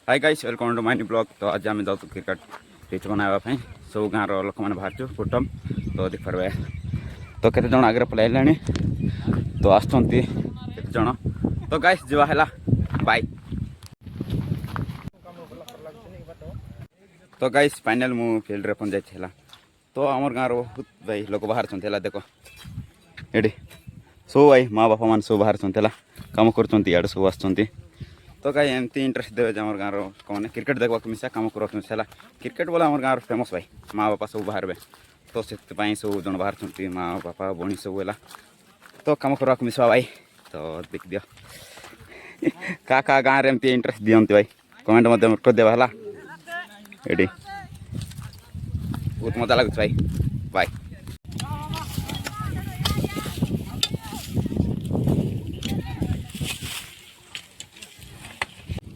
Hi guys welcome to my new blog. तो आज आम जाऊँ क्रिकेट पिच बनावाई सब गाँव लोक मैंने बाहर कुटुम तो देख पारे। तो केते जण आगे पलैले तो आसुँच तो गाइस जीवा है बाय। तो गाइस फाइनल मु फील्ड रे पहुँच जाइला। तो आमर गाँव बहुत भाई लोक बाहर देख ये सब भाई माँ बापा मान सब बाहर कम कर सब आसुँच। तो कहीं एमती इंटरेस्ट देवे आम गाँव कौन क्रिकेट देखा मिसा कम कर मिसा क्रिकेट बोले आम गाँव फेमस भाई माँ बापा सब बाहर तो से सब जन बाहर माँ बापा बणी सब है तो कम करवा मिसवा भाई। तो देख दियो क्या गाँव में एमती इंटरेस्ट दिखती भाई कमेंट मत कर देवा ये बहुत मजा लगुच भाई बाय।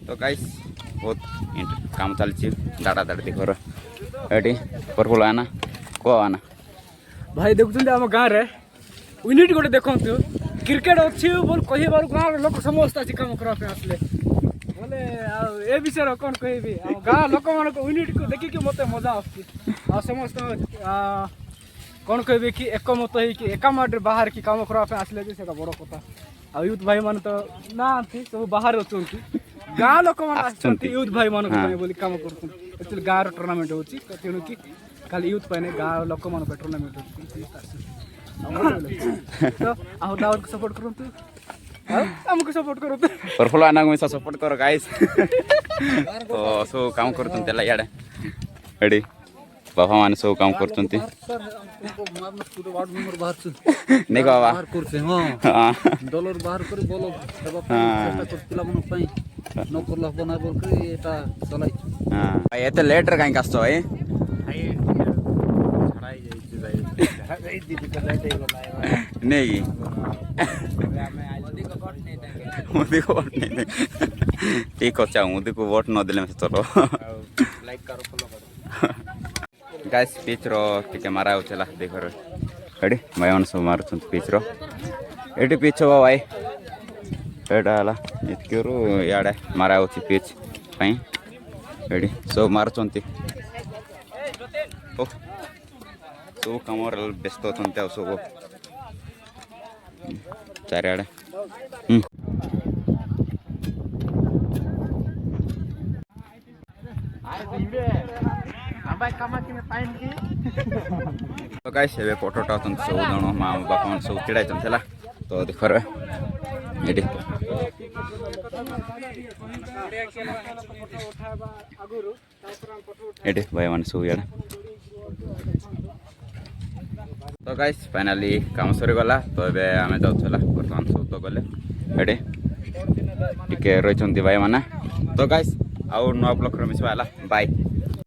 तो गाइस बहुत काम चलती दाड़ा दाड़ी घर ये परफुल आना को आना भाई देखुं आम गाँव में यूनिट गोटे देखु क्रिकेट अच्छी बोल कह गाँव लोक समस्त आज कम करने आसले बोले ए विषय कौन कहबी गाँव लोक मान यूनिट को देखिकी मत मजा आ समस्त कौन कहबी कि एकमत हो एकामाट बाहर की कम करने आसले बड़ कथा आ यूथ भाई मान तो ना सब बाहर अच्छा गाँव लोक मैंने यूथ भाई मान बोली कम कर गाँव टूर्नामेंट हो तेणु कि खाली यूथ पाने गाँव लोक मान टूर्नामेंट हो सपोर्ट करूँ आमको सपोर्ट करो परफुल आना को मिसा सपोर्ट करो गाइस। तो सब काम कर इड़े बाबा मान सब काम कर नहीं बाबा दलर बाहर कर बोल पिला नकर लाभ बना बोल एटा चलाई भाई एते लेट रे काई कास्तो भाई नहीं मोदी को वोट नहीं ठीक अच्छा मोदी को वोट न देले चलो लाइक करो फॉलो करो गाइस पिच रो टिके मारा होचला देखो रेडी भाई मन सब मारछन पिच रो एटी पिच हो भाई एटा हला इतकेरो याडे मारा होची पिच पई रेडी सब मारछन ओ सब कमर व्यस्त होचन सब चारियाडे तो गाइस एबे फोटो सब जन माँ बापा सब चिड़ाई तो देख ये भाई मान सब इे तो गाइस फाइनाली काम सरी गला। तो ये आम जाऊला बर्तमान सब तो गले ये टे रही भाई मैंने। तो गाइस आउ नुआ ब्लॉग मिसवा बाय।